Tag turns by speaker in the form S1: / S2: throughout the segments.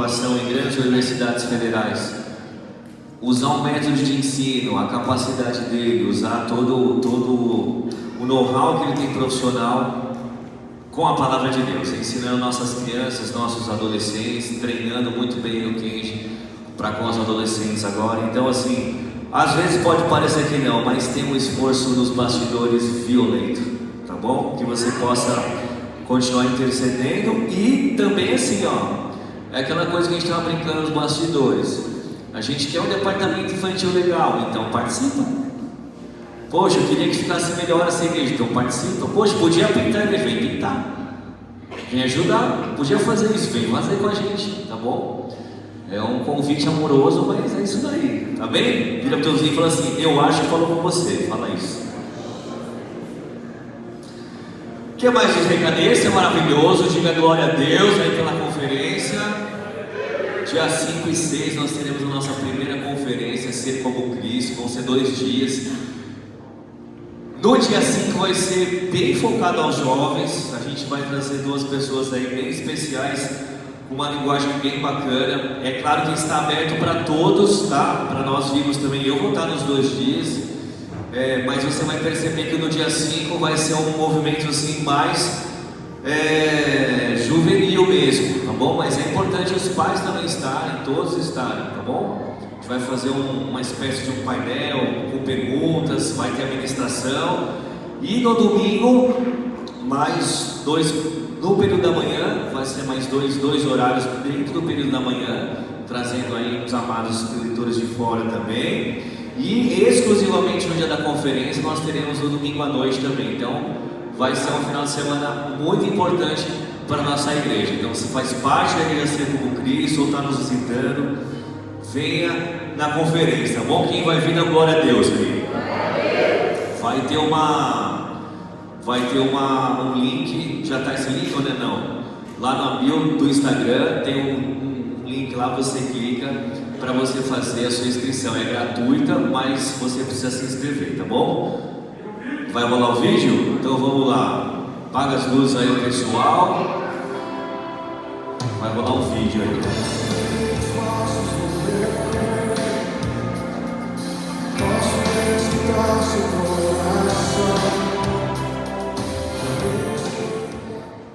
S1: aprovação em grandes universidades federais, usar um método de ensino, a capacidade dele, usar todo o know-how que ele tem profissional com a palavra de Deus, ensinando nossas crianças, nossos adolescentes, treinando muito bem o Kenji para com os adolescentes agora. Então assim, às vezes pode parecer que não, mas tem um esforço nos bastidores violento, tá bom? Que você possa continuar intercedendo. E também assim, ó, é aquela coisa que a gente estava brincando nos bastidores. A gente quer um departamento infantil legal, então participa. Poxa, eu queria que ficasse melhor essa igreja, então participa. Poxa, podia pintar a igreja, vem pintar. Vem ajudar, podia fazer isso, vem fazer com a gente, tá bom? É um convite amoroso, mas é isso daí, tá bem? Vira pro teu vizinho e fala assim, eu acho que falou com você, fala isso. O que mais diz recado? Esse é maravilhoso, diga glória a Deus aí pela conferência. Dia 5 e 6 nós teremos a nossa primeira conferência, Ser como Cristo, vão ser 2 dias. No dia 5 vai ser bem focado aos jovens, a gente vai trazer 2 pessoas aí bem especiais, com uma linguagem bem bacana. É claro que está aberto para todos, tá? Para nós vimos também, eu vou estar nos 2 dias, mas você vai perceber que no dia 5 vai ser um movimento assim mais juvenil mesmo, tá bom? Mas é importante os pais também estarem, todos estarem, tá bom? A gente vai fazer uma espécie de um painel com perguntas, vai ter administração. E no domingo, mais 2, no período da manhã, vai ser mais dois horários dentro do período da manhã, trazendo aí os amados leitores de fora também. E exclusivamente no dia da conferência, nós teremos no domingo à noite também. Então, vai ser um final de semana muito importante para a nossa igreja. Então, se faz parte da igreja Ser como Cristo ou está nos visitando, venha na conferência, tá bom? Quem vai vir, na glória a Deus aí. Vai ter um link, já está esse link ou não? Lá na bio do Instagram tem um link lá, você clica para você fazer a sua inscrição. É gratuita, mas você precisa se inscrever, tá bom? Vai rolar o vídeo? Então vamos lá. Apaga as luzes aí, pessoal. Vai rolar um vídeo aí.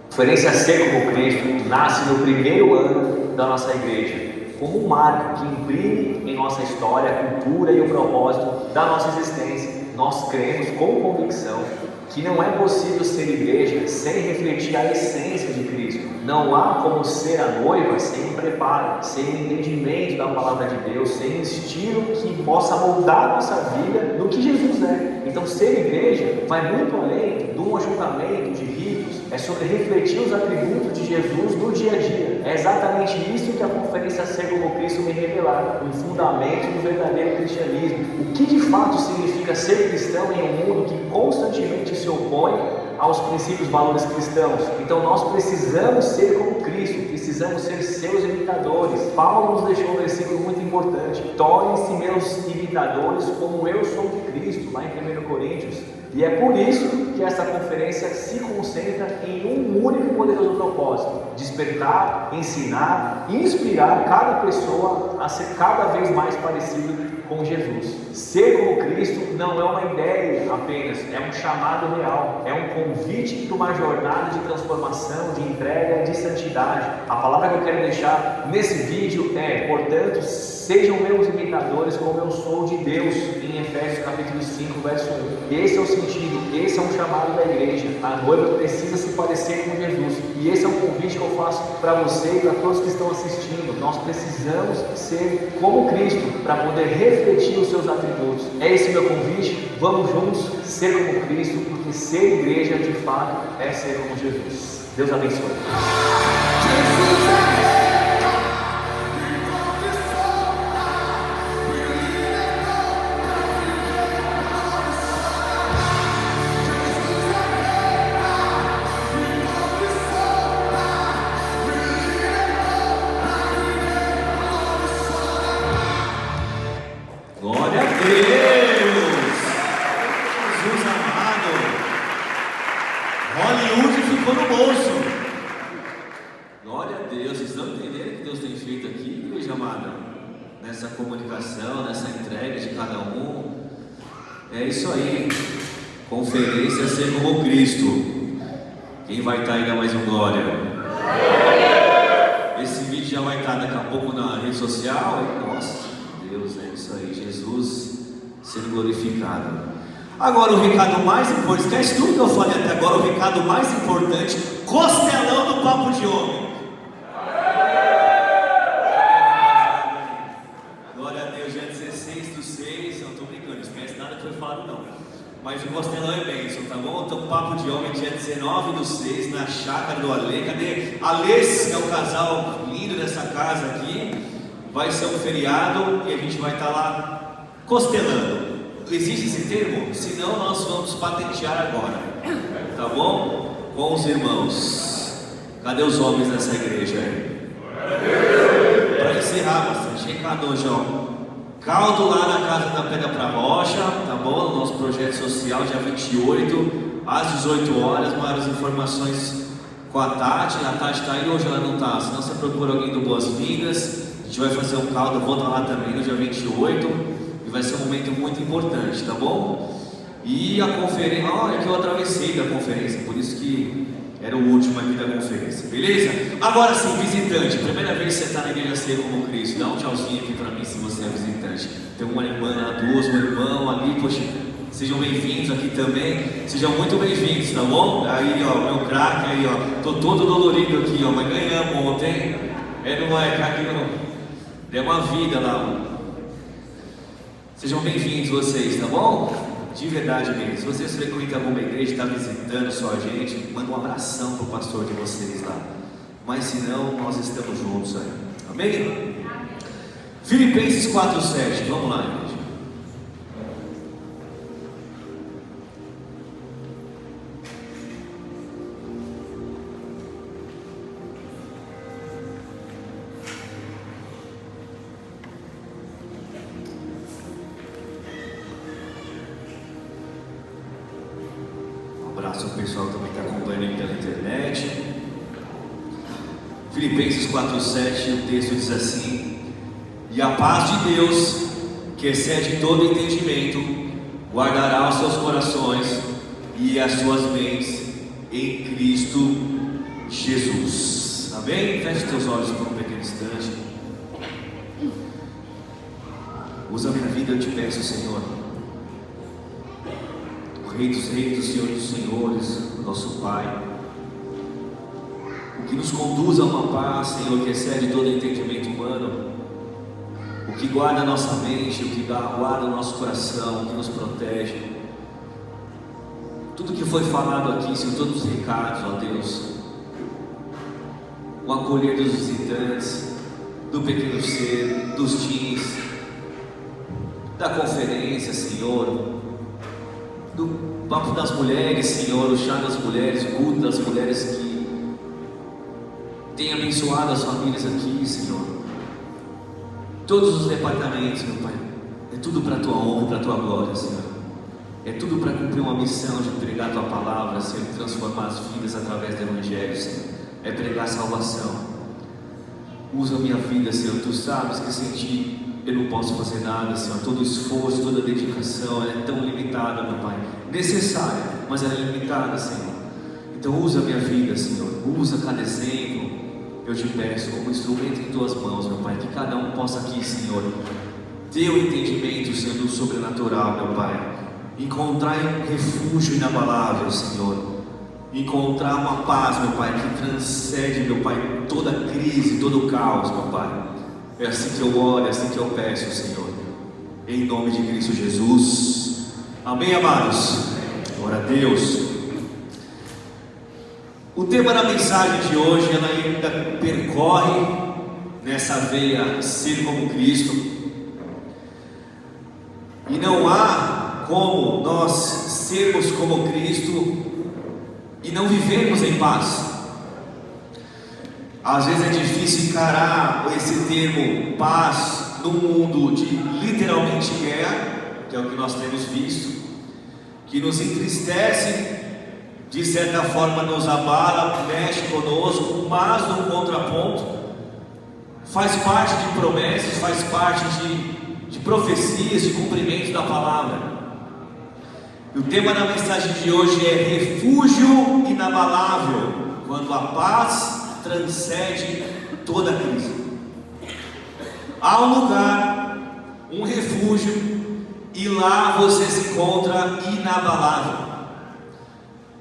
S1: Conferência Ser como Cristo nasce no primeiro ano da nossa igreja, como um marco que imprime em nossa história a cultura e o propósito da nossa existência. Nós cremos com convicção que não é possível ser igreja sem refletir a essência de Cristo. Não há como ser a noiva sem um preparo, sem um entendimento da palavra de Deus, sem um estilo que possa moldar nossa vida no que Jesus é. Então, ser igreja vai muito além de um ajuntamento de ritos, é sobre refletir os atributos de Jesus no dia a dia. É exatamente isso que a conferência Ser como Cristo me revelar, um fundamento do verdadeiro cristianismo. O que de fato significa ser cristão em um mundo que constantemente se opõe aos princípios e valores cristãos. Então nós precisamos ser como Cristo, precisamos ser seus imitadores. Paulo nos deixou um versículo muito importante: tornem-se meus imitadores como eu sou de Cristo, lá em 1 Coríntios. E é por isso que essa conferência se concentra em um único e poderoso propósito: despertar, ensinar e inspirar cada pessoa a ser cada vez mais parecido com Jesus. Ser como Cristo não é uma ideia apenas, é um chamado real, é um convite para uma jornada de transformação, de entrega, de santidade. A palavra que eu quero deixar nesse vídeo é, portanto, sejam meus imitadores como eu sou de Deus, em Efésios capítulo 5, verso 1. Esse é o sentido, esse é um chamado da igreja. A noiva precisa se parecer com Jesus, e esse é um convite que eu faço para você e para todos que estão assistindo. Nós precisamos ser como Cristo para poder refletir os seus atributos. É esse meu convite. Vamos juntos ser como Cristo, porque ser igreja de fato é ser como Jesus. Deus abençoe. Glória a Deus! Jesus amado! Hollywood ficou no bolso! Glória a Deus!
S2: jeito aqui, igreja amada, nessa comunicação, nessa entrega de cada um. É isso aí. Conferência Ser Como Cristo. Quem vai estar aí, dá mais um glória. Esse vídeo já vai estar daqui a pouco na rede social. Nossa, Deus, é isso aí. Jesus sendo glorificado. Agora o recado mais importante, esquece tudo que eu falei até agora, o recado mais importante, costelão do Papo de Homem. Glória a Deus, dia 16/6, não estou brincando, não esquece nada que foi falado não. Mas o costelão é bênção, tá bom? Então Papo de Homem, dia 19/6, na chácara do Ale. Cadê? Alês, é o casal lindo dessa casa aqui. Vai ser um feriado e a gente vai estar lá costelando. Existe esse termo? Senão nós vamos patentear agora, tá bom? Com os irmãos. Cadê os homens dessa igreja? Para encerrar bastante, recado hoje, ó. Caldo lá na Casa da Pedra pra Rocha, tá bom? Nosso projeto social, dia 28, às 18 horas. Maiores informações com a Tati. A Tati tá aí, hoje ela não tá. Senão você procura alguém do Boas-Vindas. A gente vai fazer um caldo, vou estar lá também no dia 28. E vai ser um momento muito importante, tá bom? E a conferência, olha que eu atravessei da conferência, por isso que era o último aqui da conferência, beleza? Agora sim, visitante, primeira vez que você está na igreja Ser Como Cristo, dá um tchauzinho aqui para mim se você é visitante. Tem uma irmã lá, duas, um irmão ali, poxa, sejam bem-vindos aqui também, sejam muito bem-vindos, tá bom? Aí ó, meu craque aí ó, tô todo dolorido aqui ó, mas ganhamos ontem, não é craque não, deu uma vida lá. Sejam bem-vindos vocês, tá bom? De verdade mesmo. Se vocês frequentam alguma igreja, está visitando só a gente, manda um abração pro pastor de vocês lá. Mas se não, nós estamos juntos aí. Amém? Filipenses 4:7. Vamos lá, igreja. O pessoal também está acompanhando pela internet. Filipenses 4:7, o texto diz assim: e a paz de Deus, que excede todo entendimento, guardará os seus corações e as suas mentes em Cristo Jesus. Amém? Feche os teus olhos por um pequeno instante. Usa a minha vida, eu te peço, Senhor. Rei dos reis, Senhor dos senhores, nosso Pai, o que nos conduz a uma paz, Senhor, que excede todo entendimento humano, o que guarda a nossa mente, o que guarda o nosso coração, o que nos protege, tudo que foi falado aqui, Senhor, todos os recados, ó Deus, o acolher dos visitantes, do pequeno ser, dos teens, da conferência, Senhor, do papo das mulheres, Senhor, o chá das mulheres, o culto das mulheres que tem abençoado as famílias aqui, Senhor. Todos os departamentos, meu Pai, é tudo para a Tua honra, para a Tua glória, Senhor. É tudo para cumprir uma missão de pregar a Tua palavra, Senhor, transformar as vidas através do Evangelho, Senhor. É pregar salvação. Usa a minha vida, Senhor. Tu sabes que sem Ti eu não posso fazer nada, Senhor. Todo esforço, toda dedicação é tão limitada, meu Pai. Necessária, mas ela é limitada, Senhor. Então usa a minha vida, Senhor. Usa cada exemplo. Eu te peço como instrumento em Tuas mãos, meu Pai. Que cada um possa aqui, Senhor, ter o entendimento, Senhor, do sobrenatural, meu Pai. Encontrar um refúgio inabalável, Senhor. Encontrar uma paz, meu Pai, que transcende, meu Pai, toda crise, todo caos, meu Pai. É assim que eu oro, é assim que eu peço, Senhor, em nome de Cristo Jesus. Amém, amados? Glória a Deus. O tema da mensagem de hoje, ela ainda percorre nessa veia Ser Como Cristo. E não há como nós sermos como Cristo e não vivermos em paz. Às vezes é difícil encarar esse termo paz num mundo de literalmente guerra, que é o que nós temos visto, que nos entristece, de certa forma nos abala, mexe conosco, mas no contraponto, faz parte de promessas, faz parte de profecias, de cumprimento da palavra. E o tema da mensagem de hoje é refúgio inabalável, quando a paz transcende toda crise. Há um lugar, um refúgio, e lá você se encontra inabalável.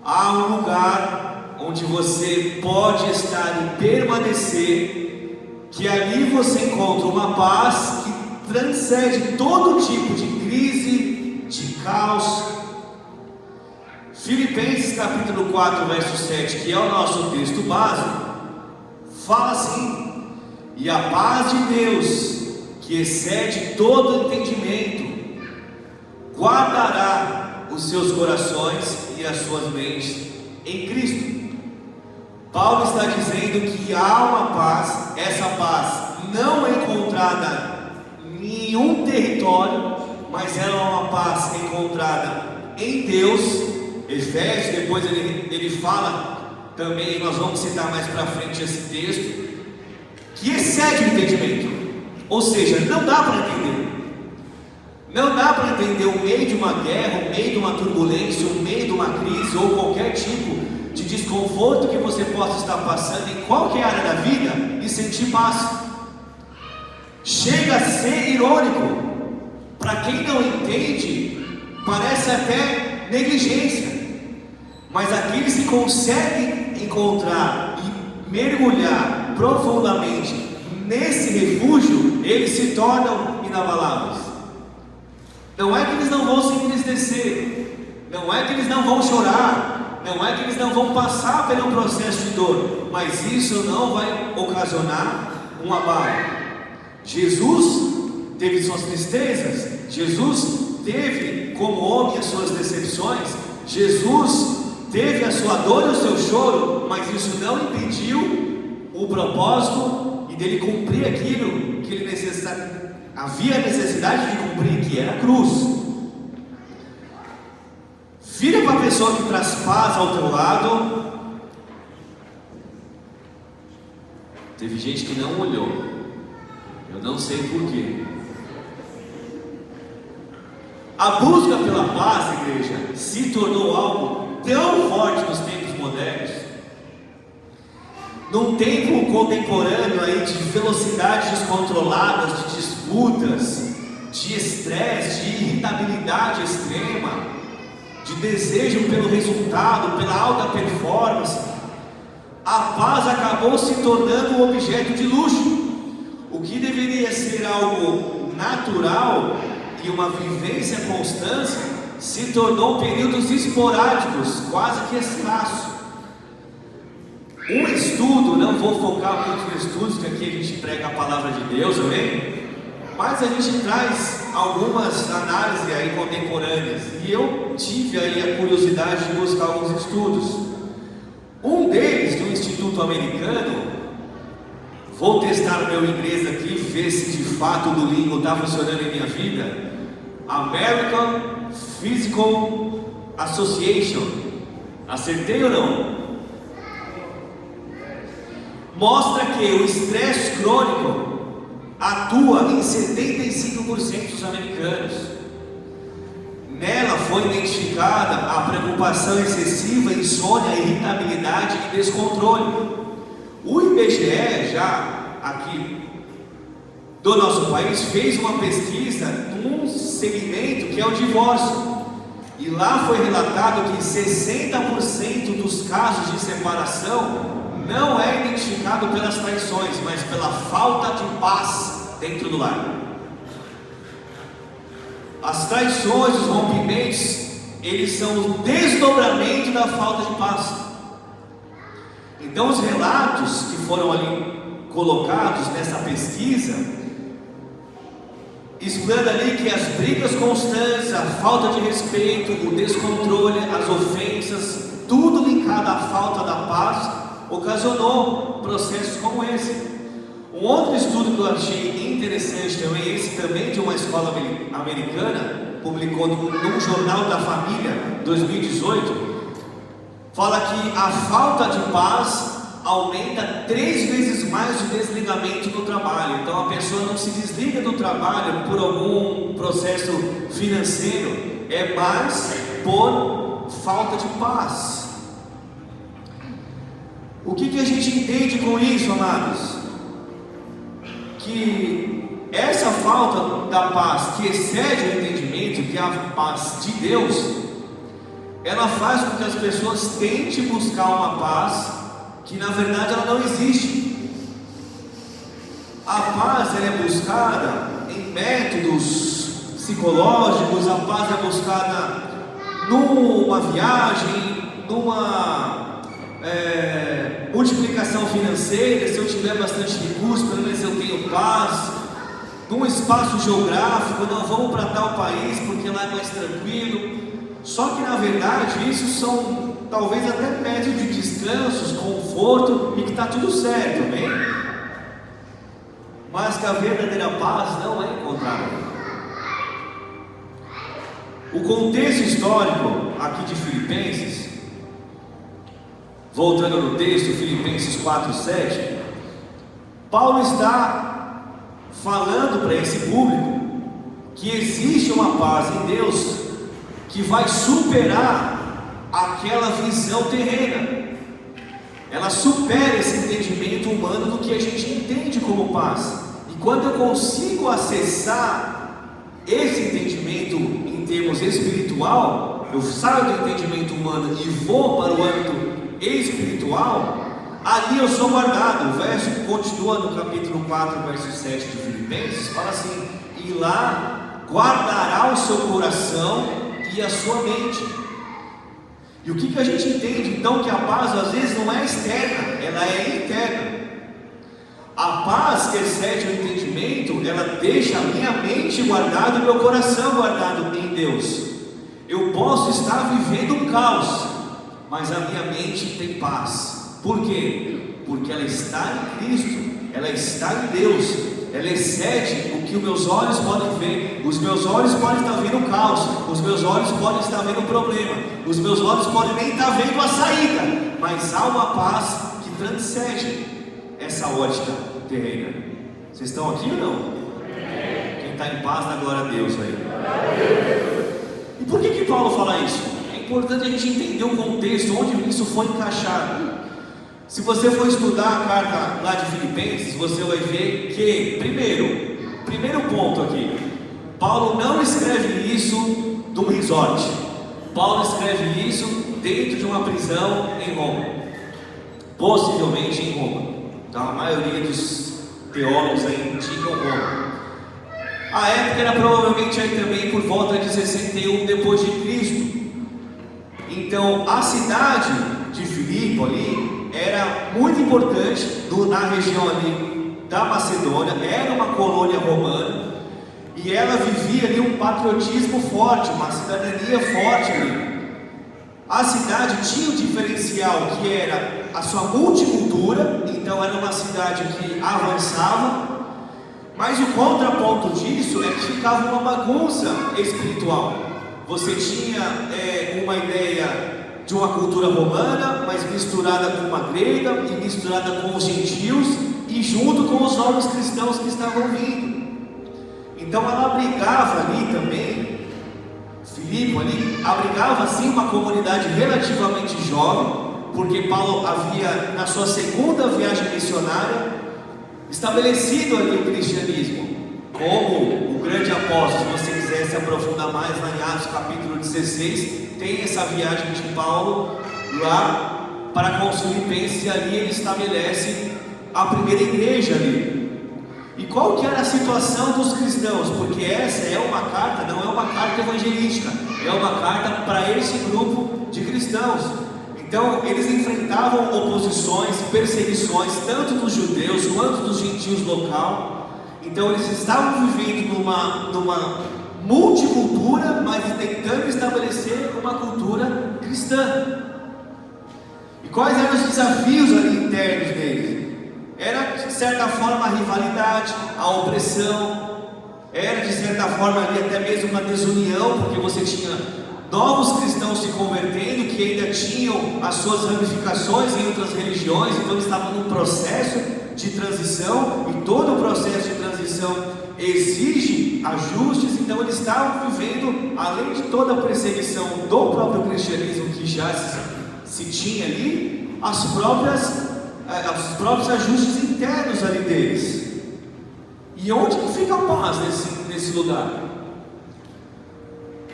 S2: Há um lugar onde você pode estar e permanecer, que ali você encontra uma paz que transcende todo tipo de crise, de caos. Filipenses capítulo 4, verso 7, que é o nosso texto básico, fala assim: e a paz de Deus, que excede todo entendimento, guardará os seus corações e as suas mentes em Cristo. Paulo está dizendo que há uma paz, essa paz não é encontrada em nenhum território, mas ela é uma paz encontrada em Deus. Efésios, depois ele fala também, nós vamos citar mais para frente esse texto, que excede o entendimento, ou seja, não dá para entender. Não dá para entender o meio de uma guerra, o meio de uma turbulência, o meio de uma crise ou qualquer tipo de desconforto que você possa estar passando em qualquer área da vida e sentir paz. Chega a ser irônico. Para quem não entende, parece até negligência. Mas aqueles que conseguem encontrar e mergulhar profundamente nesse refúgio, eles se tornam inabaláveis. Não é que eles não vão se entristecer, não é que eles não vão chorar, não é que eles não vão passar pelo processo de dor, mas isso não vai ocasionar um abalo. Jesus teve suas tristezas, Jesus teve como homem as suas decepções, Jesus teve a sua dor e o seu choro, mas isso não impediu o propósito e dele cumprir aquilo que ele havia necessidade de cumprir, que era a cruz. Vira para a pessoa que traz paz ao teu lado. Teve gente que não olhou, eu não sei porquê. A busca pela paz, igreja, se tornou algo tão forte nos tempos modernos. Num tempo contemporâneo aí de velocidades descontroladas, de disputas, de estresse, de irritabilidade extrema, de desejo pelo resultado, pela alta performance, a paz acabou se tornando um objeto de luxo. O que deveria ser algo natural e uma vivência constante se tornou períodos esporádicos, quase que escassos. Um estudo, não vou focar muito nos estudos, que aqui a gente prega a palavra de Deus, amém? Mas a gente traz algumas análises aí contemporâneas, e eu tive aí a curiosidade de buscar alguns estudos. Um deles, do Instituto Americano, vou testar o meu inglês aqui, ver se de fato o Duolingo está funcionando em minha vida. American Physical Association, acertei ou não? Mostra que o estresse crônico atua em 75% dos americanos. Nela foi identificada a preocupação excessiva, insônia, irritabilidade e descontrole. O IBGE, já aqui do nosso país, fez uma pesquisa num segmento que é o divórcio. E lá foi relatado que 60% dos casos de separação não é identificado pelas traições, mas pela falta de paz dentro do lar. As traições, os rompimentos, eles são o desdobramento da falta de paz. Então os relatos que foram ali colocados nessa pesquisa, explana ali que as brigas constantes, a falta de respeito, o descontrole, as ofensas, tudo linkado à falta da paz, ocasionou processos como esse. Um outro estudo que eu achei interessante também, esse também de uma escola americana, publicou num jornal da família, 2018, fala que a falta de paz aumenta 3 vezes mais o desligamento no trabalho. Então a pessoa não se desliga do trabalho por algum processo financeiro, é mais por falta de paz. O que a gente entende com isso, amados? Que essa falta da paz que excede o entendimento, que é a paz de Deus, ela faz com que as pessoas tentem buscar uma paz que na verdade ela não existe. A paz ela é buscada em métodos psicológicos, a paz é buscada numa viagem, numa multiplicação financeira. Se eu tiver bastante recurso, pelo menos eu tenho paz. Num espaço geográfico, não vamos para tal país porque lá é mais tranquilo. Só que na verdade isso são talvez até métodos de descansos, conforto, e que está tudo certo, amém? Mas que a verdadeira paz não é encontrada. O contexto histórico aqui de Filipenses, voltando no texto, Filipenses 4:7, Paulo está falando para esse público que existe uma paz em Deus que vai superar aquela visão terrena. Ela supera esse entendimento humano do que a gente entende como paz. E quando eu consigo acessar esse entendimento em termos espiritual, eu saio do entendimento humano e vou para o âmbito espiritual, ali eu sou guardado. O verso continua no capítulo 4, verso 7 de Filipenses, fala assim: e lá guardará o seu coração e a sua mente. E o que a gente entende então? Que a paz às vezes não é externa, ela é interna. A paz que excede o entendimento, ela deixa a minha mente guardada e meu coração guardado em Deus. Eu posso estar vivendo um caos, mas a minha mente tem paz. Por quê? Porque ela está em Cristo, ela está em Deus. Ela excede o que os meus olhos podem ver. Os meus olhos podem estar vendo o caos, os meus olhos podem estar vendo o problema, os meus olhos podem nem estar vendo a saída, mas há uma paz que transcende essa ótica terrena. Vocês estão aqui ou não? Quem está em paz, dá glória a Deus aí. E por que Paulo fala isso? É importante a gente entender o contexto, onde isso foi encaixado. Se você for estudar a carta lá de Filipenses, você vai ver que, primeiro ponto aqui, Paulo não escreve isso de um resort. Paulo escreve isso dentro de uma prisão em Roma, possivelmente em Roma. Então, a maioria dos teólogos aí indicam Roma. A época era provavelmente aí também por volta de 61 depois de Cristo. Então, a cidade de Filipe ali era muito importante na região ali da Macedônia, era uma colônia romana, e ela vivia ali um patriotismo forte, uma cidadania forte ali. A cidade tinha um diferencial que era a sua multicultura, então era uma cidade que avançava, mas o contraponto disso é que ficava uma bagunça espiritual. Você tinha uma ideia de uma cultura romana, mas misturada com uma grega e misturada com os gentios e junto com os novos cristãos que estavam vindo. Então ela abrigava ali também, Filipe ali abrigava assim uma comunidade relativamente jovem, porque Paulo havia na sua segunda viagem missionária estabelecido ali o cristianismo como o grande apóstolo. Se você quiser se aprofundar mais lá em Atos capítulo 16, tem essa viagem de Paulo lá para com os filipenses, e ali ele estabelece a primeira igreja ali. E qual que era a situação dos cristãos? Porque essa é uma carta, não é uma carta evangelística, é uma carta para esse grupo de cristãos. Então eles enfrentavam oposições, perseguições, tanto dos judeus quanto dos gentios local. Então eles estavam vivendo numa multicultura, mas tentando estabelecer uma cultura cristã. E quais eram os desafios ali internos deles? Era de certa forma a rivalidade, a opressão, era de certa forma ali até mesmo uma desunião, porque você tinha novos cristãos se convertendo, que ainda tinham as suas ramificações em outras religiões, então eles estavam num processo de transição, e todo o processo de transição exige ajustes. Então eles estavam vivendo, além de toda a perseguição do próprio cristianismo que já se tinha ali, os próprios ajustes internos ali deles. E onde que fica a paz nesse lugar?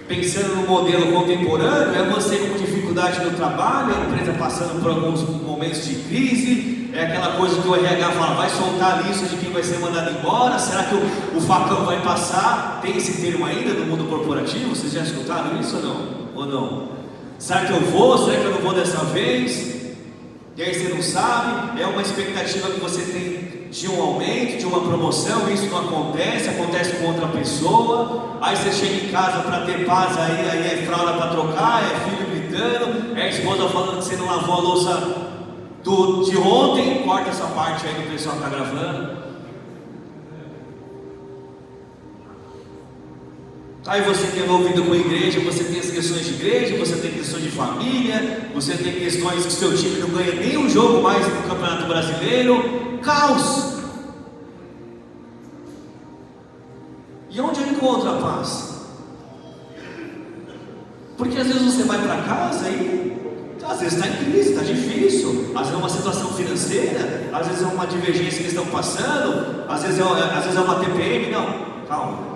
S2: Pensando no modelo contemporâneo, é você com dificuldade no trabalho, a empresa passando por alguns momentos de crise, é aquela coisa que o RH fala, vai soltar a lista de quem vai ser mandado embora, será que o facão vai passar? Tem esse termo ainda no mundo corporativo? Vocês já escutaram isso ou não? Será que eu vou? Será que eu não vou dessa vez? E aí você não sabe, é uma expectativa que você tem de um aumento, de uma promoção, isso não acontece, acontece com outra pessoa, aí você chega em casa para ter paz, aí é fralda para trocar, é filho gritando, é a esposa falando que você não lavou a louça de ontem, corta essa parte aí que o pessoal está gravando. Aí você tem envolvido com a igreja, você tem as questões de igreja, você tem questões de família, você tem questões que seu time não ganha nem um jogo mais no Campeonato Brasileiro. Caos! E onde eu encontro a paz? Porque às vezes você vai para casa e às vezes está em crise, está difícil, às vezes é uma situação financeira, às vezes é uma divergência que eles estão passando, às vezes é uma TPM, não, calma.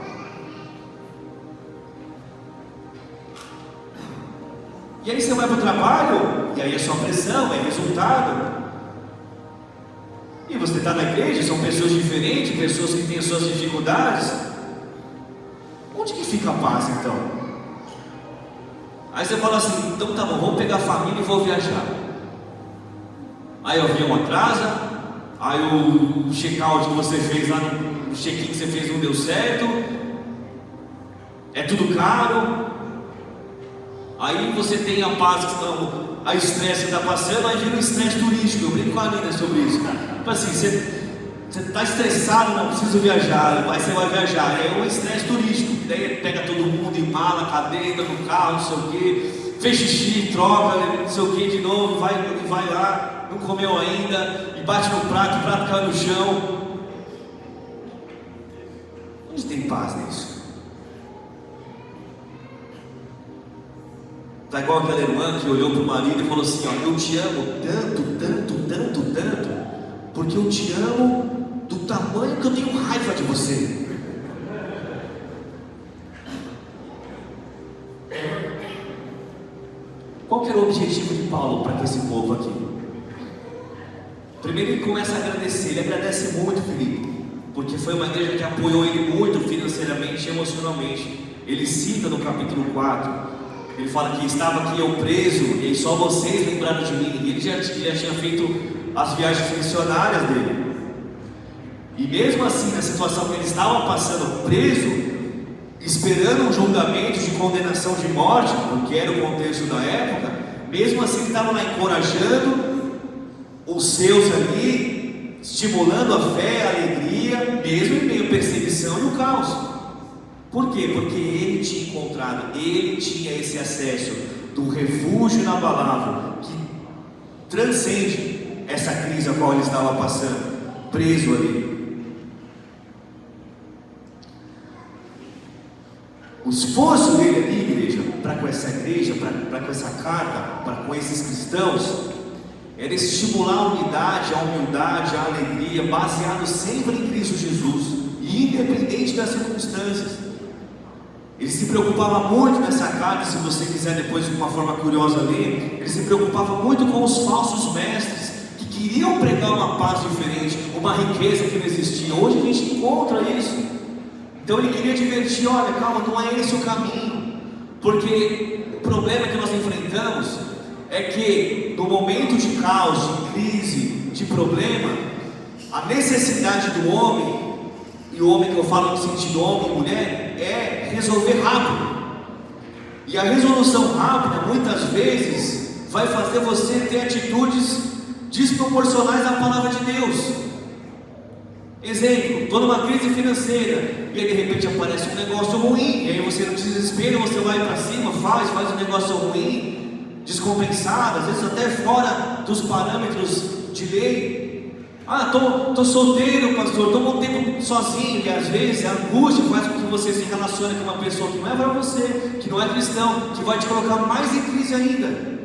S2: E aí você vai para o trabalho, e aí é só pressão, é resultado. E você está na igreja, são pessoas diferentes, pessoas que têm as suas dificuldades. Onde que fica a paz então? Aí você fala assim, então tá bom, vamos pegar a família e vou viajar. Aí o avião atrasa, aí o check-out que você fez lá, o check-in que você fez não deu certo, é tudo caro. Aí você tem a paz, a estresse está passando, aí vira um estresse turístico. Eu brinco com a Nina sobre isso. Tipo assim, você está estressado, não preciso viajar, aí você vai viajar, é um estresse turístico. Daí pega todo mundo, embala, cadeira no carro, não sei o que, fez xixi, troca, não sei o que de novo, vai lá, não comeu ainda, e bate no prato, o prato cai no chão. Onde tem paz nisso? Está igual aquela irmã que olhou para o marido e falou assim, ó, eu te amo tanto, tanto, tanto, tanto, porque eu te amo do tamanho que eu tenho raiva de você. Qual que era o objetivo de Paulo para esse povo aqui? Primeiro ele começa a agradecer, ele agradece muito Filipe, porque foi uma igreja que apoiou ele muito financeiramente e emocionalmente. Ele cita no capítulo 4, ele fala que estava aqui eu preso, e só vocês lembraram de mim. E ele já tinha feito as viagens missionárias dele. E mesmo assim, na situação que ele estava passando preso, esperando um julgamento de condenação de morte, porque era o contexto da época, mesmo assim ele estava lá encorajando os seus ali, estimulando a fé, a alegria, mesmo em meio à perseguição e o caos. Por quê? Porque ele tinha encontrado, ele tinha esse acesso do refúgio inabalável que transcende essa crise a qual ele estava passando, preso ali. O esforço dele ali, igreja, para com essa igreja, para com essa carta, para com esses cristãos, era estimular a unidade, a humildade, a alegria, baseado sempre em Cristo Jesus, e independente das circunstâncias. Ele se preocupava muito nessa carta, se você quiser depois de uma forma curiosa ler, ele se preocupava muito com os falsos mestres, que queriam pregar uma paz diferente, uma riqueza que não existia. Hoje a gente encontra isso. Então ele queria divertir, olha, calma, não é esse o caminho. Porque o problema que nós enfrentamos é que no momento de caos, de crise, de problema, a necessidade do homem, e o homem que eu falo no sentido homem e mulher, é resolver rápido. E a resolução rápida, muitas vezes, vai fazer você ter atitudes desproporcionais à palavra de Deus. Exemplo, estou numa crise financeira e aí de repente aparece um negócio ruim, e aí você não se desespera, você vai para cima, faz um negócio ruim, descompensado, às vezes até fora dos parâmetros de lei. Estou solteiro, pastor, estou um tempo sozinho, e às vezes a angústia faz com que você se relacione com uma pessoa que não é para você, que não é cristão, que vai te colocar mais em crise ainda.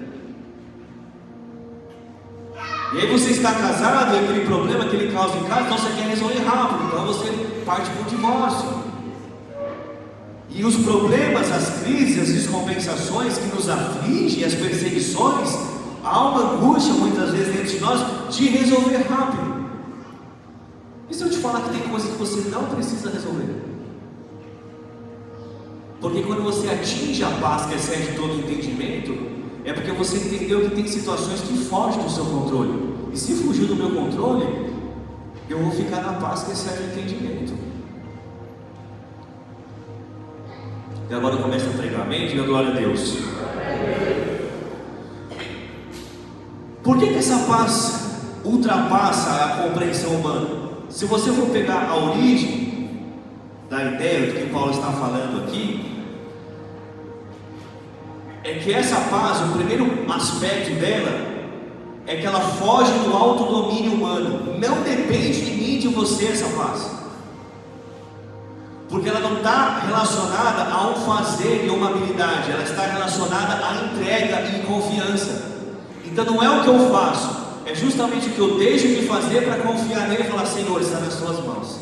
S2: E aí você está casado, e aquele problema que ele causa em casa, então você quer resolver rápido, então você parte para o divórcio. E os problemas, as crises, as descompensações que nos afligem, as perseguições, há uma angústia muitas vezes dentro de nós de resolver rápido. E se eu te falar que tem coisas que você não precisa resolver? Porque quando você atinge a paz que excede todo o entendimento, é porque você entendeu que tem situações que fogem do seu controle. E se fugir do meu controle, eu vou ficar na paz que excede o entendimento. E agora começa a pregar, amém? Diga glória a Deus. Por que essa paz ultrapassa a compreensão humana? Se você for pegar a origem da ideia do que Paulo está falando aqui, é que essa paz, o primeiro aspecto dela, é que ela foge do autodomínio humano. Não depende de mim, de você, essa paz, porque ela não está relacionada a um fazer e uma habilidade, ela está relacionada à entrega e confiança. Então não é o que eu faço, é justamente o que eu deixo de fazer para confiar nele e falar: Senhor, está nas tuas mãos.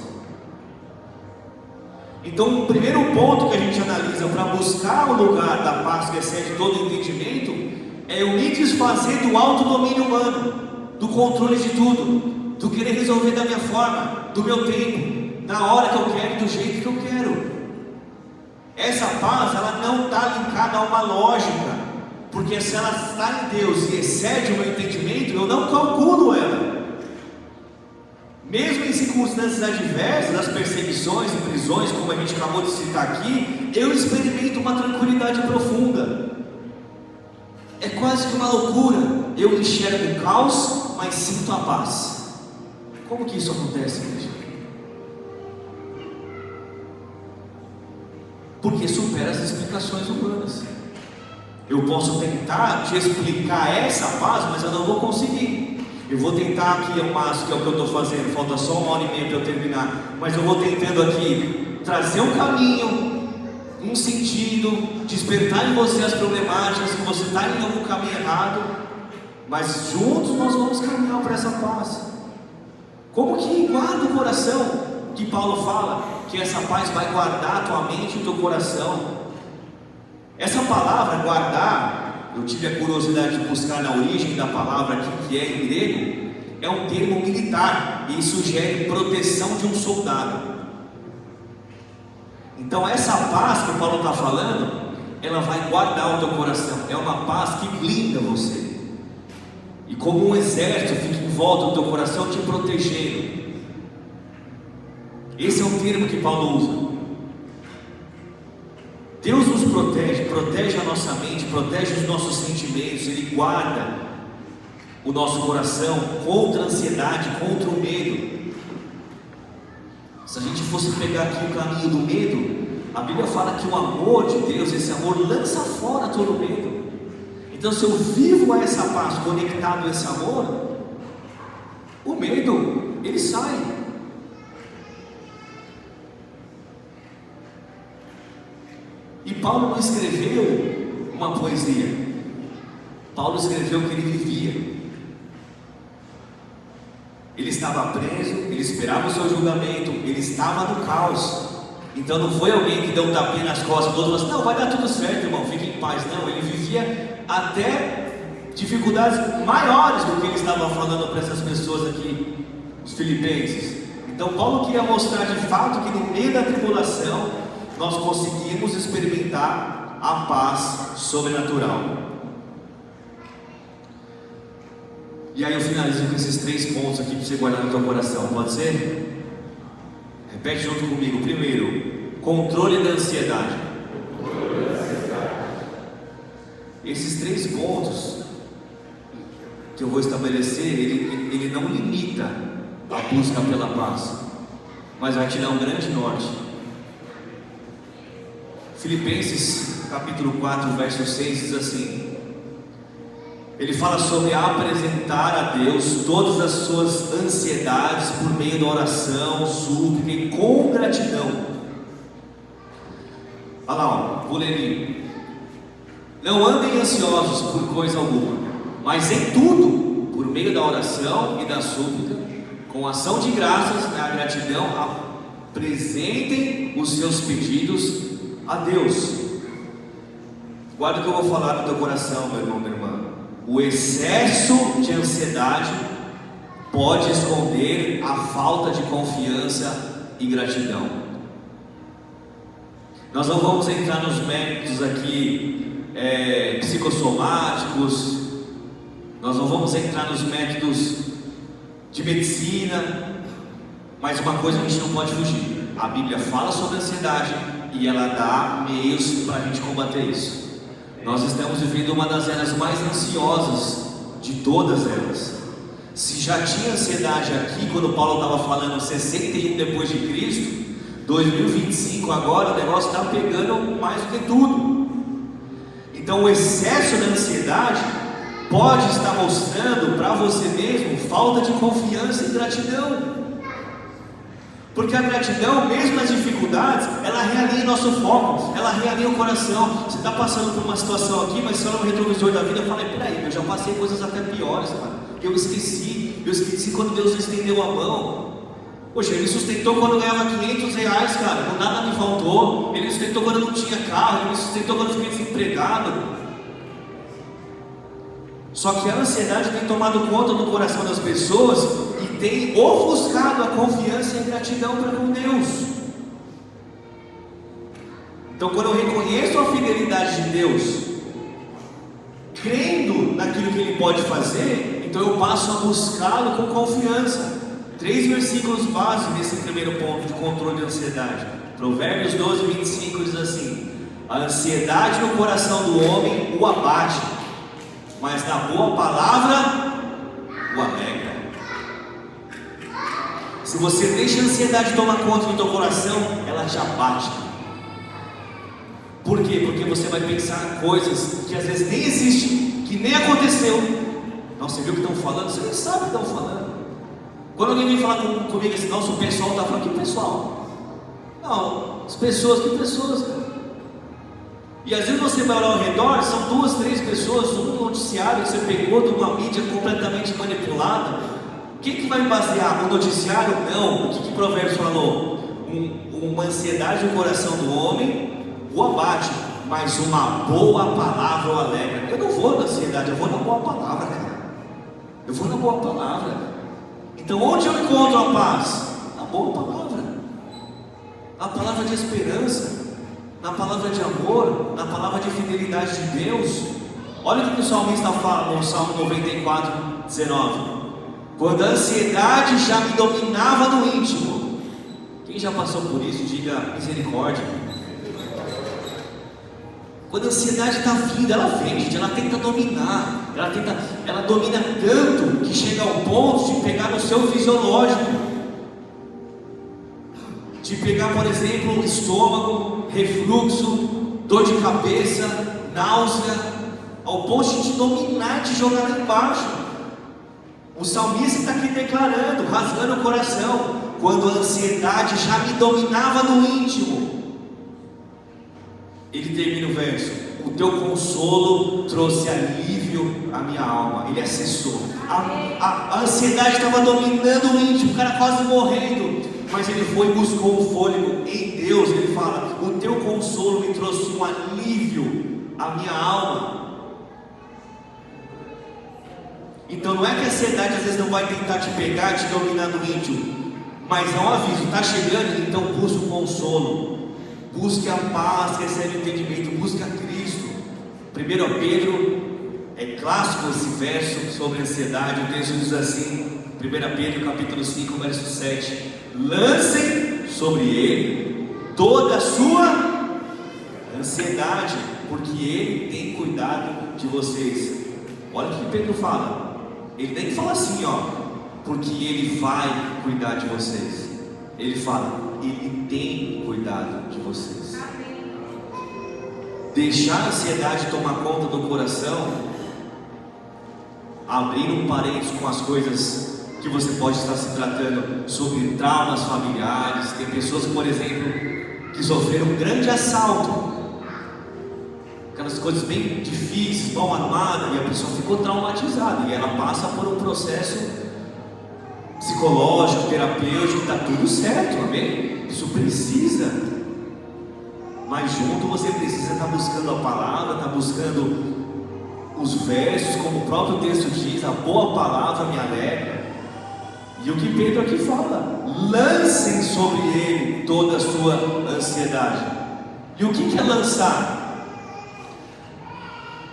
S2: Então o primeiro ponto que a gente analisa para buscar o lugar da paz que excede todo o entendimento é eu me desfazer do autodomínio humano, do controle de tudo, do querer resolver da minha forma, do meu tempo, na hora que eu quero e do jeito que eu quero. Essa paz, ela não está linkada a uma lógica, porque se ela está em Deus e excede o meu entendimento, eu não calculo ela. Mesmo em circunstâncias adversas, das perseguições e prisões, como a gente acabou de citar aqui, eu experimento uma tranquilidade profunda. É quase que uma loucura. Eu enxergo o caos, mas sinto a paz. Como que isso acontece, igreja? Porque supera as explicações humanas. Eu posso tentar te explicar essa paz, mas eu não vou conseguir. Eu vou tentar aqui ao máximo, que é o que eu estou fazendo, falta só 1h30 para eu terminar, mas eu vou tentando aqui trazer um caminho, um sentido, despertar em você as problemáticas, que você está indo em algum caminho errado, mas juntos nós vamos caminhar para essa paz. Como que guarda o coração, que Paulo fala, que essa paz vai guardar a tua mente e o teu coração. Essa palavra guardar, eu tive a curiosidade de buscar na origem da palavra aqui, que é em grego, é um termo militar, e sugere proteção de um soldado. Então essa paz que o Paulo está falando, ela vai guardar o teu coração, é uma paz que blinda você, e como um exército fica em volta do teu coração te protegendo. Esse é o termo que Paulo usa. Deus nos protege, protege a nossa mente, protege os nossos sentimentos, Ele guarda o nosso coração contra a ansiedade, contra o medo. Se a gente fosse pegar aqui o caminho do medo, a Bíblia fala que o amor de Deus, esse amor lança fora todo medo. Então se eu vivo a essa paz, conectado a esse amor, o medo, ele sai. E Paulo não escreveu uma poesia, Paulo escreveu o que ele vivia. Ele estava preso, ele esperava o seu julgamento, ele estava no caos. Então não foi alguém que deu um tapinha nas costas do outro e falou assim: não, vai dar tudo certo, irmão, fique em paz. Não, ele vivia até dificuldades maiores do que ele estava falando para essas pessoas aqui, os filipenses. Então Paulo queria mostrar de fato que no meio da tribulação nós conseguimos experimentar a paz sobrenatural. E aí eu finalizo com esses 3 pontos aqui para você guardar no teu coração, pode ser? Repete junto comigo. Primeiro, controle da ansiedade. Esses 3 pontos que eu vou estabelecer, ele não limita a busca pela paz. mas vai te dar um grande norte. Filipenses capítulo 4, verso 6 diz assim: ele fala sobre apresentar a Deus todas as suas ansiedades por meio da oração, súplica e com gratidão. Olha lá, ó, vou ler ali. Não andem ansiosos por coisa alguma, mas em tudo, por meio da oração e da súplica, com ação de graças, na gratidão, apresentem os seus pedidos a Deus. Guarda o que eu vou falar no teu coração, meu irmão, minha irmã. O excesso de ansiedade pode esconder a falta de confiança e gratidão. Nós não vamos entrar nos méritos aqui psicossomáticos, nós não vamos entrar nos métodos de medicina, mas uma coisa a gente não pode fugir: a Bíblia fala sobre ansiedade e ela dá meios para a gente combater isso. Nós estamos vivendo uma das eras mais ansiosas de todas elas. Se já tinha ansiedade aqui quando Paulo estava falando 61 depois de Cristo, 2025 agora o negócio está pegando mais do que tudo. Então o excesso da ansiedade pode estar mostrando para você mesmo falta de confiança e gratidão. Porque a gratidão, mesmo nas dificuldades, ela realinha nosso foco, ela realinha o coração. Você está passando por uma situação aqui, mas você olha no retrovisor da vida e fala: peraí, eu já passei coisas até piores, cara. Eu esqueci quando Deus estendeu a mão. Poxa, Ele sustentou quando eu ganhava R$500, cara, quando nada me faltou. Ele sustentou quando eu não tinha carro, Ele sustentou quando eu fiquei desempregado. Só que a ansiedade tem tomado conta do coração das pessoas e tem ofuscado a confiança e a gratidão para com Deus. Então, quando eu reconheço a fidelidade de Deus, crendo naquilo que Ele pode fazer, então eu passo a buscá-lo com confiança. 3 versículos base nesse primeiro ponto de controle de ansiedade. Provérbios 12, 25 diz assim: a ansiedade no coração do homem o abate, mas na boa palavra o alegra. Se você deixa a ansiedade tomar conta do teu coração, ela te abate. Por quê? Porque você vai pensar coisas que às vezes nem existem, que nem aconteceu. Não, você viu o que estão falando? Você nem sabe o que estão falando. Quando alguém vem falar comigo assim: nossa, o pessoal está falando. Que pessoal? Não, as pessoas, que pessoas, cara? E às vezes você vai olhar ao redor, são 2, 3 pessoas, um noticiário que você pegou de uma mídia completamente manipulada. Quem que vai basear? O noticiário? Não. O que Provérbios falou? Uma ansiedade no coração do homem o abate, mas uma boa palavra o alegra. Eu não vou na ansiedade, eu vou na boa palavra, cara. Eu vou na boa palavra. Então onde eu encontro a paz? Na boa palavra. Na palavra de esperança, na palavra de amor, na palavra de fidelidade de Deus. Olha o que o salmista fala no Salmo 94, 19: quando a ansiedade já me dominava no íntimo. Quem já passou por isso, diga misericórdia. Quando a ansiedade está vindo, ela vem, gente, ela tenta dominar, ela domina tanto que chega ao ponto de pegar no seu fisiológico, de pegar, por exemplo, o estômago, refluxo, dor de cabeça, náusea, ao ponto de te dominar, te jogar lá embaixo. O salmista está aqui declarando, rasgando o coração: quando a ansiedade já me dominava no íntimo. Ele termina o verso: o teu consolo trouxe alívio à minha alma. Ele acessou. A ansiedade estava dominando o íntimo, o cara quase morrendo, mas ele foi e buscou um fôlego em Deus. Ele fala: o teu consolo me trouxe um alívio à minha alma. Então não é que a ansiedade às vezes não vai tentar te pegar, te dominar no íntimo, mas é um aviso: está chegando, então busque o consolo. Busque a paz, recebe o entendimento, busque a Cristo. 1 Pedro, é clássico esse verso sobre ansiedade. O texto diz assim, 1 Pedro capítulo 5, verso 7: lancem sobre Ele toda a sua ansiedade, porque Ele tem cuidado de vocês. Olha o que Pedro fala. Ele nem fala assim, ó, porque Ele vai cuidar de vocês. Ele fala, Ele tem cuidado de vocês. Deixar a ansiedade tomar conta do coração, abrir um parênteses com as coisas que você pode estar se tratando, sobre traumas familiares. Tem pessoas, por exemplo, que sofreram um grande assalto, aquelas coisas bem difíceis, mal armada, e a pessoa ficou traumatizada, e ela passa por um processo psicológico, terapêutico, está tudo certo, amém? Isso precisa, mas junto você precisa estar buscando a palavra, estar buscando os versos, como o próprio texto diz, a boa palavra me alegra. E o que Pedro aqui fala, lancem sobre ele toda a sua ansiedade. E o que é lançar?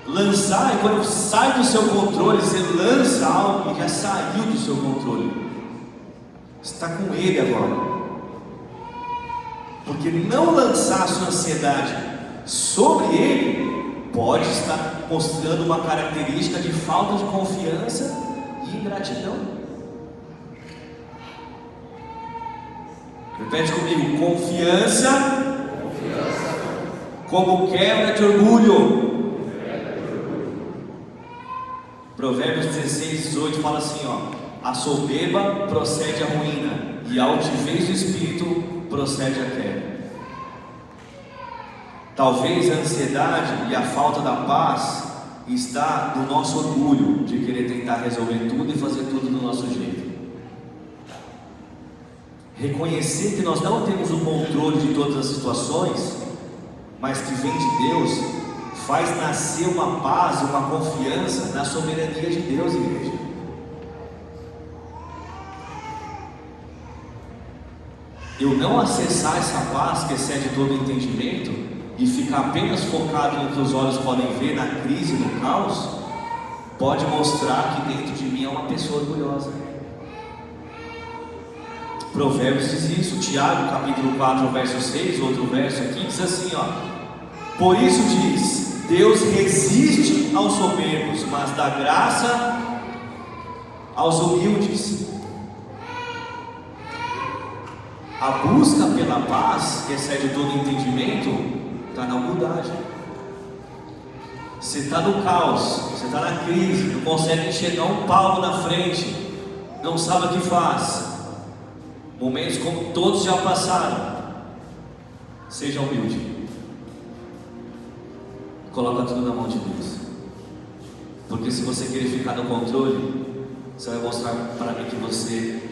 S2: Lançar é quando sai do seu controle, você lança algo que já saiu do seu controle. Você está com ele agora. Porque não lançar a sua ansiedade sobre ele pode estar mostrando uma característica de falta de confiança e ingratidão. Repete comigo: confiança como quebra de orgulho. Provérbios 16, 18 fala assim, a soberba procede à ruína, e a altivez do espírito procede à queda. Talvez a ansiedade e a falta da paz está no nosso orgulho de querer tentar resolver tudo e fazer tudo do nosso jeito. Reconhecer que nós não temos o controle de todas as situações, mas que vem de Deus, faz nascer uma paz, uma confiança na soberania de Deus, igreja. Eu não acessar essa paz que excede todo entendimento e ficar apenas focado no que os olhos podem ver, na crise, no caos, pode mostrar que dentro de mim é uma pessoa orgulhosa. Provérbios diz isso. Tiago, capítulo 4, verso 6, outro verso aqui, diz assim, por isso diz, Deus resiste aos soberbos, mas dá graça aos humildes. A busca pela paz, que excede todo entendimento, está na humildade. Você está no caos, você está na crise, não consegue enxergar um palmo na frente, não sabe o que faz. Momentos como todos já passaram. Seja humilde. Coloca tudo na mão de Deus. Porque se você querer ficar no controle, você vai mostrar para mim que você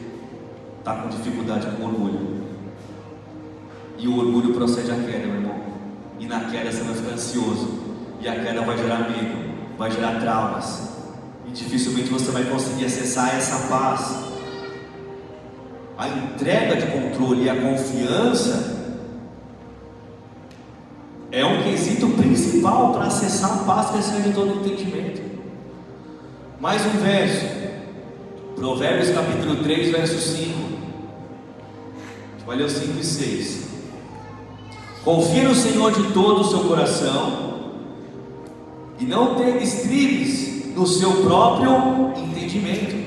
S2: está com dificuldade com orgulho. E o orgulho procede à queda, meu irmão. E na queda você vai ficar ansioso. E a queda vai gerar medo, vai gerar traumas. E dificilmente você vai conseguir acessar essa paz. A entrega de controle e a confiança é um quesito principal para acessar a paz que excede todo entendimento. Mais um verso, Provérbios capítulo 3, verso 5. A gente vai ler o 5 e 6. Confie no Senhor de todo o seu coração e não tenha estribes no seu próprio entendimento.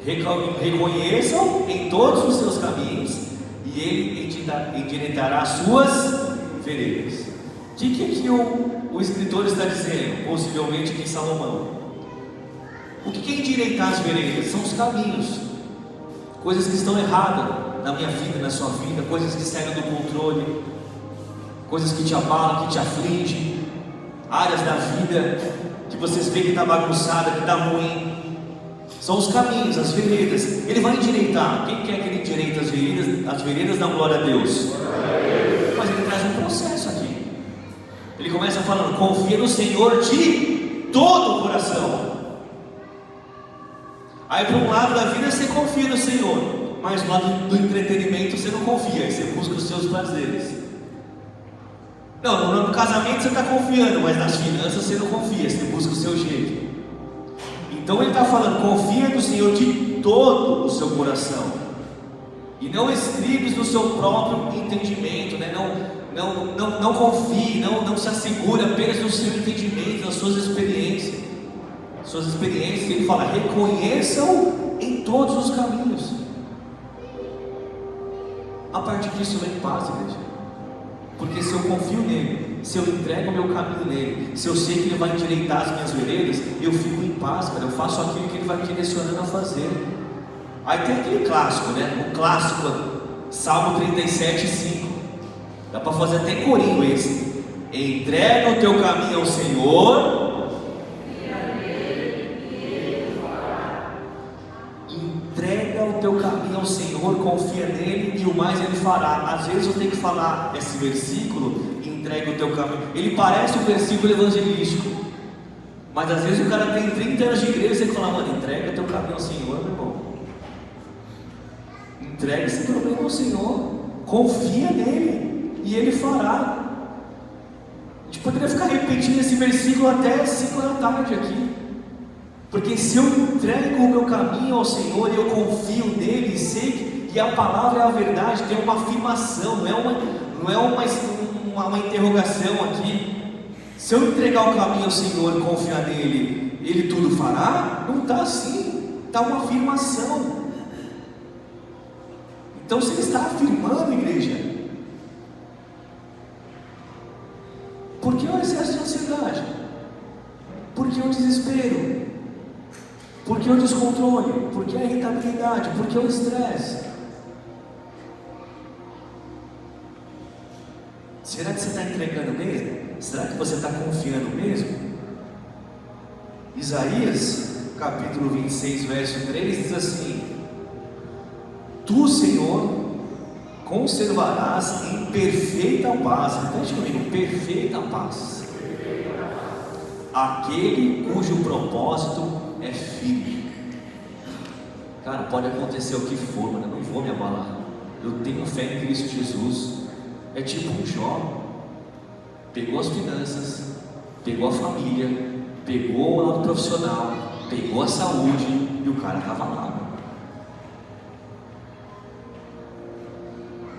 S2: Reconheçam em todos os seus caminhos e Ele endireitará as suas veredas. O que o escritor está dizendo? Possivelmente aqui em Salomão. O que é endireitar as veredas? São os caminhos, coisas que estão erradas na minha vida, na sua vida, coisas que saem do controle, coisas que te abalam, que te afligem, áreas da vida que vocês veem que está bagunçada, que está ruim. São os caminhos, as veredas. Ele vai endireitar. Quem quer que ele endireite as veredas? As veredas dão glória a Deus. Mas ele traz um processo aqui. Ele começa falando: confia no Senhor de todo o coração. Aí para um lado da vida você confia no Senhor, mas no lado do entretenimento você não confia, aí você busca os seus prazeres. Não, no casamento você está confiando, mas nas finanças você não confia, você busca o seu jeito. Então ele está falando: confia no Senhor de todo o seu coração e não estribes no seu próprio entendimento, né? Não confie, não se assegure apenas no seu entendimento, nas suas experiências. Ele fala: reconheçam em todos os caminhos. a partir disso eu venho em paz, igreja. Porque se eu confio nele, se eu entrego o meu caminho nele, se eu sei que ele vai endireitar as minhas veredas, eu fico em paz, cara. Eu faço aquilo que ele vai me direcionando a fazer. Aí tem aquele clássico, né? O clássico, Salmo 37:5. Dá para fazer até em corinho esse. Entrega o teu caminho ao Senhor. Entrega o teu caminho ao Senhor, confia nele e o mais ele fará. Às vezes eu tenho que falar esse versículo, entrega o teu caminho. Ele parece um versículo evangelístico, mas às vezes o cara tem 30 anos de igreja e ele fala, mano, entrega o teu caminho ao Senhor, meu irmão. Entrega esse problema ao Senhor, confia nele e ele fará. A gente poderia ficar repetindo esse versículo até 5 da tarde aqui. Porque se eu entrego o meu caminho ao Senhor e eu confio nele e sei que a palavra é a verdade, tem uma afirmação, não é uma interrogação aqui. Se eu entregar o caminho ao Senhor e confiar nele, ele tudo fará? Não está assim, está uma afirmação. Então se ele está afirmando, igreja, por que o excesso de ansiedade? Por que o desespero? Por que o descontrole? Por que a irritabilidade? Por que o estresse? Será que você está entregando mesmo? Será que você está confiando mesmo? Isaías, capítulo 26, verso 3 diz assim: Tu, Senhor, conservarás em perfeita paz. Repete comigo, perfeita paz. Aquele cujo propósito é firme. Cara, pode acontecer o que for, mas eu não vou me abalar. Eu tenho fé em Cristo Jesus. É tipo um Jó. Pegou as finanças, pegou a família, pegou o lado profissional, pegou a saúde e o cara estava lá.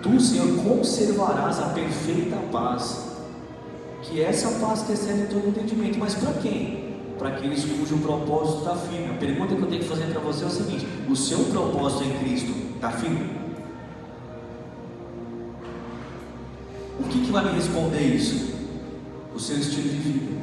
S2: Tu, Senhor, conservarás a perfeita paz, que é essa paz que excede todo entendimento. Mas para quem? Para aqueles cujo propósito está firme. A pergunta que eu tenho que fazer para você é o seguinte: o seu propósito em Cristo está firme? O que vai me responder isso? O seu estilo de vida.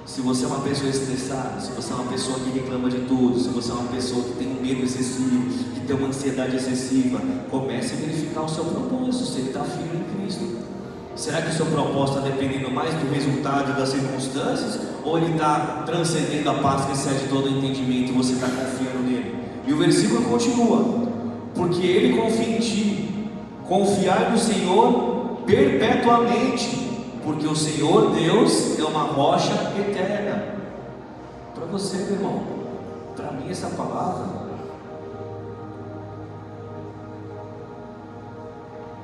S2: Se você é uma pessoa estressada, se você é uma pessoa que reclama de tudo, se você é uma pessoa que tem um medo excessivo, que tem uma ansiedade excessiva, comece a verificar o seu propósito, se ele está firme em Cristo. Será que o seu propósito está dependendo mais do resultado e das circunstâncias? Ou ele está transcendendo a paz que excede todo o entendimento e você está confiando nele? E o versículo continua: porque ele confia em ti, confiai no Senhor perpetuamente, porque o Senhor Deus é uma rocha eterna. Para você, meu irmão, para mim essa palavra.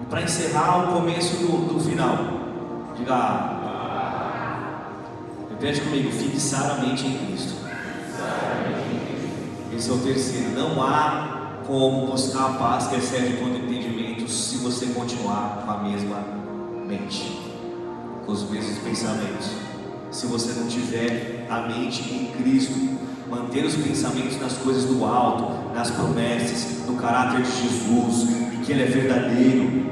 S2: E para encerrar o começo do final, diga, repete comigo, fixar a mente em Cristo. Esse é o terceiro. Não há como buscar a paz que excede todo entendimento se você continuar com a mesma mente, com os mesmos pensamentos. Se você não tiver a mente em Cristo, manter os pensamentos nas coisas do alto, nas promessas, no caráter de Jesus, e que Ele é verdadeiro.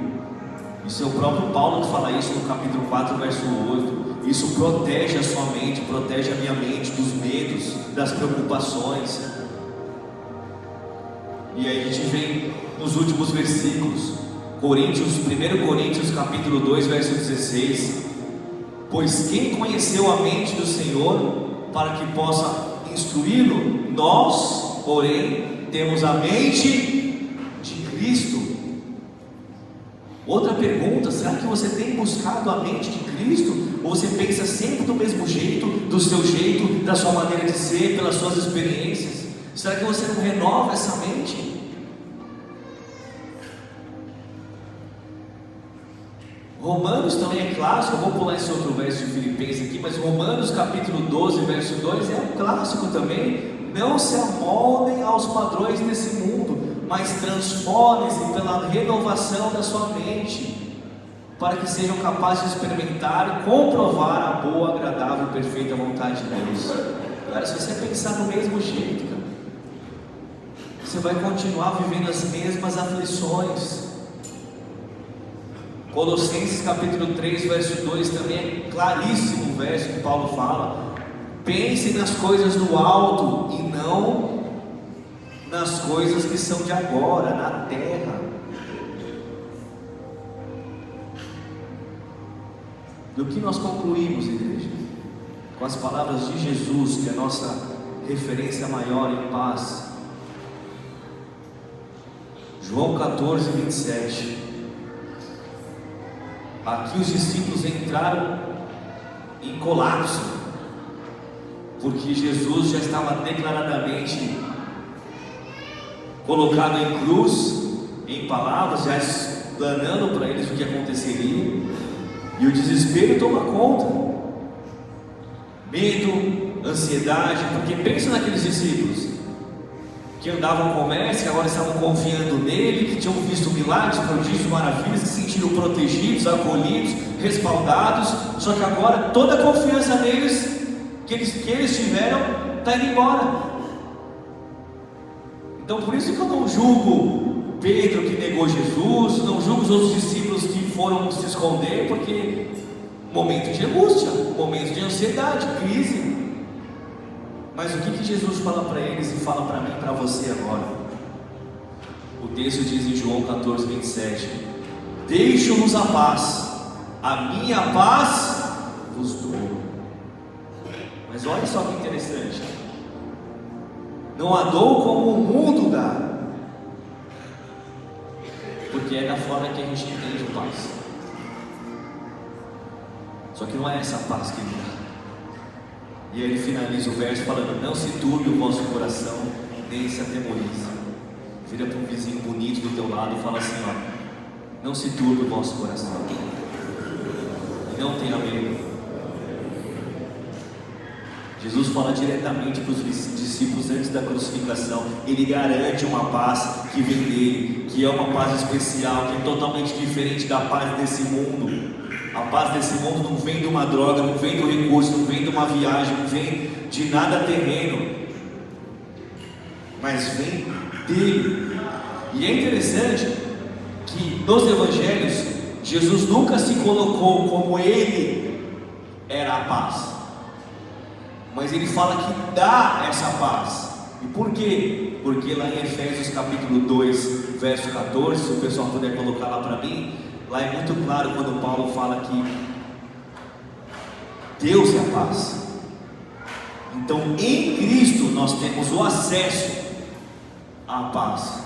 S2: Isso é o próprio Paulo que fala isso no capítulo 4, verso 8. Isso protege a sua mente, protege a minha mente dos medos, das preocupações. E aí a gente vem nos últimos versículos, 1 Coríntios capítulo 2, verso 16. Pois quem conheceu a mente do Senhor para que possa instruí-lo? Nós, porém, temos a mente de Cristo. Outra pergunta: será que você tem buscado a mente de Cristo? Ou você pensa sempre do mesmo jeito, do seu jeito, da sua maneira de ser, pelas suas experiências? Será que você não renova essa mente? Romanos também é clássico. Eu vou pular esse outro verso de Filipenses aqui, mas Romanos capítulo 12, verso 2 é um clássico também. Não se amoldem aos padrões desse mundo, mas transformem-se pela renovação da sua mente, para que sejam capazes de experimentar e comprovar a boa, agradável e perfeita vontade de Deus. Cara, se você pensar do mesmo jeito, cara, você vai continuar vivendo as mesmas aflições. Colossenses capítulo 3, verso 2 também é claríssimo o verso que Paulo fala: pense nas coisas do alto e não nas coisas que são de agora, na terra. Do que nós concluímos, igreja? Com as palavras de Jesus, que é a nossa referência maior em paz. João 14, 27. Aqui os discípulos entraram em colapso, porque Jesus já estava declaradamente colocado em cruz, em palavras, já explanando para eles o que aconteceria, e o desespero toma conta. Medo, ansiedade, porque pensa naqueles discípulos que andavam com o mestre, que agora estavam confiando nele, que tinham visto milagres, prodígios, maravilhas, que se sentiram protegidos, acolhidos, respaldados, só que agora toda a confiança neles, que eles tiveram, está indo embora. Então por isso que eu não julgo Pedro que negou Jesus, não julgo os outros discípulos que foram se esconder, porque momento de angústia, momento de ansiedade, crise. Mas o que Jesus fala para eles e fala para mim e para você agora? O texto diz em João 14, 27: deixo-vos a paz, a minha paz vos dou. Mas olha só que interessante: não a dou como o mundo dá, porque é da forma que a gente entende paz. Só que não é essa paz que ele dá. E aí ele finaliza o verso falando: não se turbe o vosso coração, nem se atemorize. Vira para um vizinho bonito do teu lado e fala assim: ó, não se turbe o vosso coração, e não tenha medo. Jesus fala diretamente para os discípulos antes da crucificação. Ele garante uma paz que vem dele, que é uma paz especial, que é totalmente diferente da paz desse mundo. A paz desse mundo não vem de uma droga, não vem do recurso, não vem de uma viagem, não vem de nada terreno, mas vem dele. E é interessante que nos evangelhos Jesus nunca se colocou como ele era a paz, mas ele fala que dá essa paz. E por quê? Porque lá em Efésios capítulo 2, verso 14, se o pessoal puder colocar lá para mim, lá é muito claro quando Paulo fala que Deus é a paz. Então em Cristo nós temos o acesso à paz,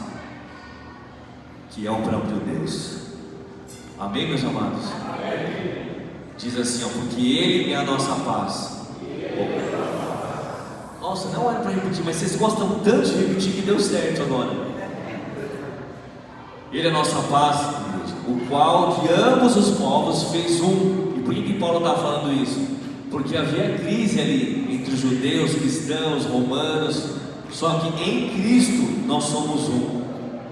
S2: que é o próprio Deus. Amém, meus amados? Amém. Diz assim, ó, porque Ele é a nossa paz. Nossa, não era para repetir, mas vocês gostam tanto de repetir que deu certo agora. Ele é a nossa paz, o qual de ambos os povos fez um. E por que Paulo está falando isso? Porque havia crise ali entre os judeus, cristãos, romanos. Só que em Cristo nós somos um,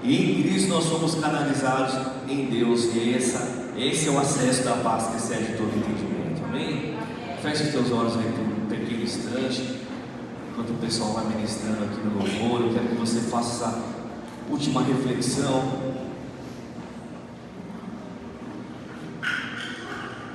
S2: e em Cristo nós somos canalizados em Deus. E esse é o acesso da paz que excede todo entendimento. Amém? Feche os teus olhos aí por um pequeno instante, enquanto o pessoal vai ministrando aqui no louvor. Eu quero que você faça essa última reflexão.